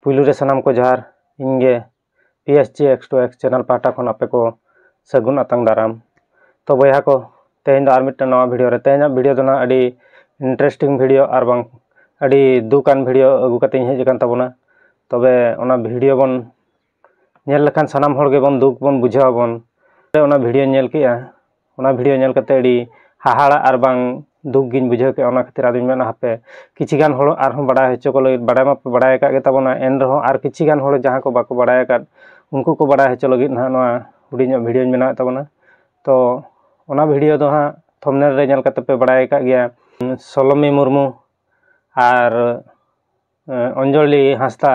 पुलू रे सनाम को जहार इंगे PSG X2X चैनल पाटा खन आपे को सगुन अतंग दाराम तो बया को तेहन आर मिट्टा नवा वीडियो रे तेहन वीडियो दो ना अडी इंटरेस्टिंग वीडियो आर बांग अडी दुकान वीडियो अगु कते हेज कान ताबोना तबे ओना वीडियो बन नेल लखान सनाम होड़ गे बन दुख बन बुझाव बन ओना वीडियो नेल किया ओना वीडियो नेल कते अडी हाहाड़ा आर बांग दुख गिन बुझाव के ओना खातिर आदिन मेना हापे किछिगान होड़ आर हम बड़ा हेचो को लगित बड़ा मा बड़ा का गे ताबोना एन रहो आर किछिगान होड़ जहां को बाको बड़ा का उनको को बड़ा हेचो लगित ना नवा हुडिញवीडियो मेना ताबोना तो ओना वीडियो दो हां थंबनेल रे नेल कते पे बड़ा का गया सलोमी मुर्मू आर अंजलि हांसदा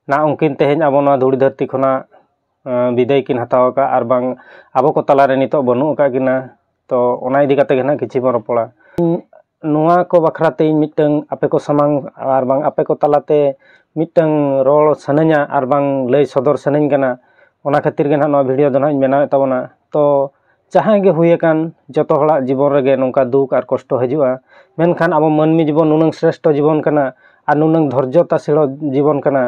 ना उनकिन तेहन अब नवा धूड़ी धरती खना विदाय किन हताव का आर बांग आबो को तलारे नितो बनु का किना तो ओना इदी कते ना किछि बन रपड़ा नुआ को बखराते मिटंग आपे को समांग आर बांग आपे को तलाते मिटंग रोल सनैया आर बांग लय सदर सनैन कना ओना खातिर गे ना नवा वीडियो दो ना मेना ताबोना तो जहां गे हुए कान जतो हड़ा जीवन रे नोंका दुख आर कष्ट हजुआ मेनखान अब मानमी जीवन नुनंग श्रेष्ठ जीवन कना आर नुनंग धैर्यता सिलो जीवन कना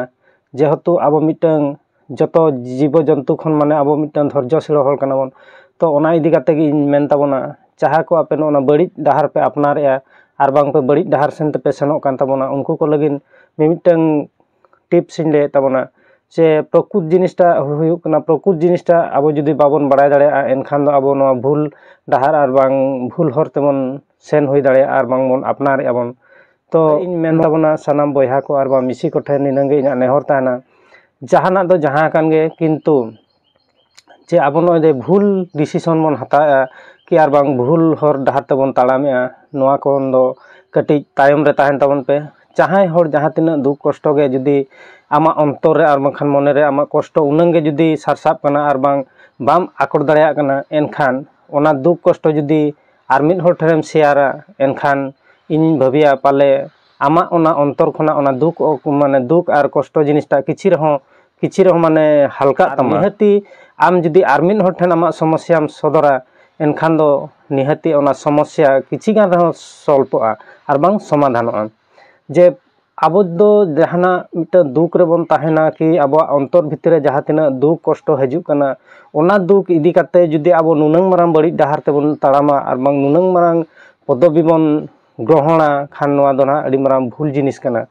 जेहेतु अब मिटंग जतो जीव जंतु खन माने अब मिटंग धैर्य सिलो हल कना बन तो ओना इदी कते गे मेन ताबोना जहां को आपे नोना बड़ी डहार पे अपनारेया आर बांग पे बड़ी डहार सेन पे सेनो कान ताबोना उनको को लगिन मिमिटंग टिप्स इन ले ताबोना जे प्रकृत जिनिसटा हुयु कना प्रकृत जिनिसटा अब जुदी बाबन बड़ाय दाड़ेया एनखान दो अब नोआ भूल डहार आर बांग भूल हर तेमन सेन हुई दाड़ेया आर बांग बन अपनारेया बन तो इन मेन ताबोना सनाम बयहा को आर बा मिसी को ठेन निनंगे इना नेहर ताना जहाना दो जहां कान गे किंतु जे अब नो दे भूल डिसीजन बन हताया कि आर बांग भूल हर डहार तेबन ताड़ामेया नोआ कोन दो कटि तायम रे ताहेन ताबन पे जहां हर जहां तिना दुख कष्ट गे जुदी आमा अंतर रे आर बांखान मने रे आमा कष्ट उनंग गे जुदी सारसाब कना आर बांग बाम आकड़ दाड़ेया कना एनखान ओना दुख कष्ट जुदी आर मिद हर ठेरेम शेयारा एनखान इन भाबिया पाले आमा ओना अंतर खना ओना दुख माने दुख आर कष्ट जिनिसटा किछि रहो माने हल्का तमा निहति आम जुदी आर मिद हर ठेन आमा समस्या सदरा एनखान दो निहति ओना समस्या किछि गान रहो सल्पोआ आर बांग समाधानोआ जे अब दो जहाना मिटा दुख रे बन ताहेना कि अब अंतर भितरे जहां तिना दुख कष्ट हजु कना ओना दुख इदी काते जुदी अब नुनंग मारांग बड़ी डहार तेबन ताड़ामा आर बांग नुनंग मारांग पदबी बन ग्रहणा खान नोआ दो ना अडी मारांग भूल जिनिस कना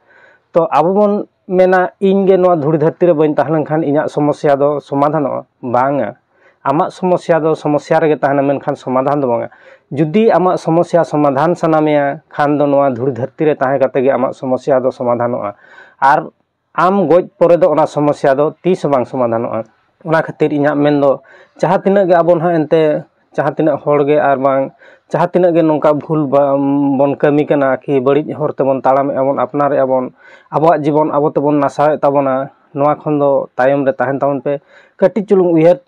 तो अब बन मेना इनगे नोआ धूड़ी धरती रे बइन ताहलन खान इना समस्या दो समाधानोआ बांगा आमा समस्या दो समस्या रे ताहना मेनखान समाधान दो बांगा जुदी आमा समस्या समाधान सनामेया खान दो नोआ धूड़ी धरती रे ताहे काते गे आमा समस्या दो समाधानोआ आर आम गोज परे दो ओना समस्या दो तीस बांग समाधानोआ ओना खातिर इना मेन दो जहां तिना गे आबो ना एनते जहां तिना होड़ गे आर बांग जहां तिना गे नोंका भूल बन कमी कना कि बड़ी हर तेबन ताड़ाम एबन अपनार एबन आबो जीवन आबो तेबन नासाए ताबोना नोआ खन दो तायम रे ताहेन ताबन पे कटि चुलुंग उयहर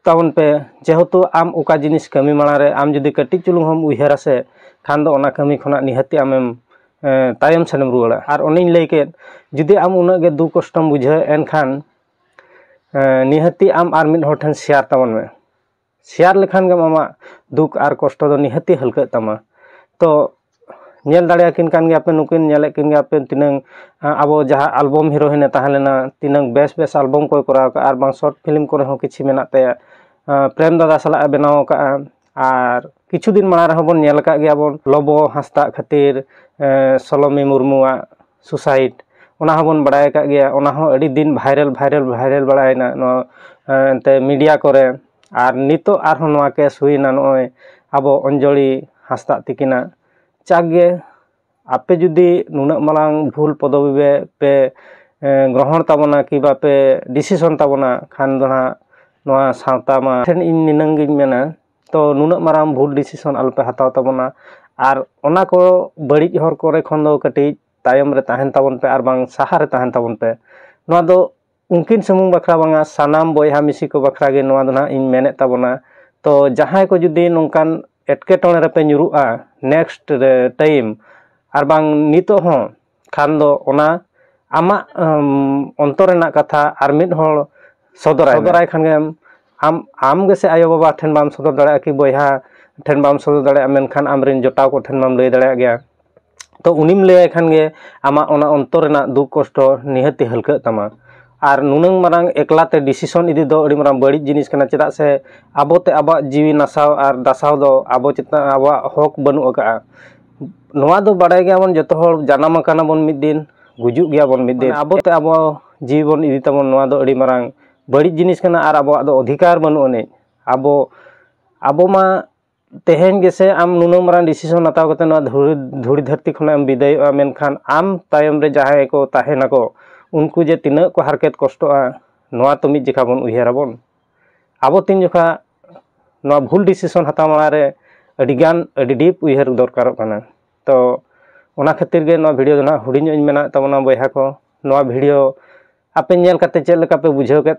ताबन पे जेहेतु आम ओका जिनिस कमी माना रे आम जुदी कटि चुलुंग हम उयहर से खान दो ओना कमी खना निहति आमेम तायम सेनम रुवाड़ा आर ओनिन लई के जुदी आम उना गे दुख कष्टम बुझे एनखान निहति आम आर मिद हर ठन शेयर ताबन में शेयर लेखान गे आमा दुख आर कष्ट दो निहति हल्का तमा तो नेल दाड़ेया किन कान गे आपे नुकिन नेले किन गे आपे तिनंग आबो जहां एल्बम हीरोइन ताहलेना तिनंग बेस एल्बम को कराव का आर बांग शॉर्ट फिल्म करे हो किछि मेना ते प्रेम दादा सला बनाव का आर किछु दिन माना रहो बन नेल का गया बन लबो हांसदा खातिर सलोमी मुर्मुआ सुसाइड ओना हबन बड़ाय का गया ओना हो अडी दिन वायरल बड़ायना नो एनते मीडिया करे आर नितो आर हो नोआ केस हुइना नोय आबो अंजलि हांसदा तिकिना चागे आपे जुदी नुना मालांग भूल पदवी पे ग्रहण ताबोना कि बापे डिसीजन ताबोना खान दोना नोआ सावता मा ठेन इन निनंग मेना तो नुना माराम भूल डिसीजन अलपे हताव ताबोना आर ओना को बड़ी हर करे खन दो कटि तायम रे ताहेन ताबन पे आर बांग साहा रे ताहेन ताबन पे नोआ दो उनकिन समुंग बखरा बांगा सनाम बयहा मिसी को बखरा गे नोआ दोना इन मेने ताबोना तो जहां को जुदी नोंकान एटकेटोने रे पे nyuruआ नेक्स्ट टाइम आर बांग नितो हो खान दो ओना आमा अंतर रेना कथा आर मिद हर सदराय खान गे आम गे से आयो बाबा ठेन बाम सदर दाड़ेया कि बयहा ठेन बाम सदर दाड़ेया मेनखान आमरिन जोटाव को ठेन बाम लई दाड़ेया गया तो उनिम लैय खान गे आमा ओना अंतर रेना दुख कष्ट निहाती हल्का तमा और नुनंग मारांग एकलाते डिसीजन इदी दो अड़ी मारांग बड़ी जिनिस कना चेदा से आबोते आबा जीवी नासाव और दासाव दो आबो चिता आबा हक बनु अका नोआ दो बाड़ाय गयाबन जतो हर जानाम अकाना बन मिद दिन गुजुग गयाबन मिद दिन आबोते आबो जीवी बन इदी तबन नोआ दो अड़ी मारांग बड़ी जिनिस कना और आबो दो अधिकार बनु अने आबो आबो मा तेहेन गेसे आम नुनंग मारांग डिसीजन हताव कते नोआ धुड़ी धरती खना एम बिदायआ मेनखान आम तायम रे जहाय को ताहेना को उनको जे तिना को हारकेत कष्टआ नोआ तो मिद जेखा बन उयहाराबन आबो तीन जोखा नोआ भूल डिसीजन हताव मारे अडिगान अडि डीप उयहार दरकारोग काना तो ओना खातिर गे नोआ वीडियो ना हुडिंग इन मेना तबना बयहा को नोआ वीडियो आपे नेल कते चेक लेका पे बुझाव के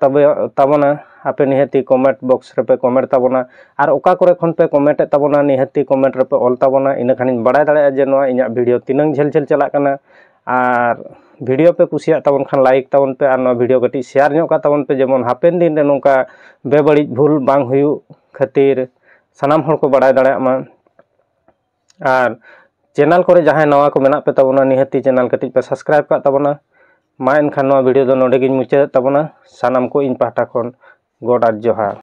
तबना आपे निहाती कमेंट बॉक्स रे पे कमेंट तबना और ओका करे खन पे कमेंट तबना निहाती कमेंट रे पे ऑल तबना इना खानिन बाड़ाय दाड़े जे नोआ इना वीडियो तिनंग झेल झेल चला काना और वीडियो पे कुसिया तबन खान लाइक तबन पे और नोआ वीडियो कटी शेयर ᱧᱚᱜ का तबन पे जेमन हापेन दिन रे नोंका बेबड़ी भूल बांग हुयु खातिर सानाम हर को बाड़ाय दाड़े मा और चैनल करे जहां नवा को मेना पे तबना निहाती चैनल कटी पे सब्सक्राइब का तबना मा एनखान नोआ वीडियो दो नोडे गिन मुचाद तबना सानाम को इन पाहटा खन गॉड आर जोहार।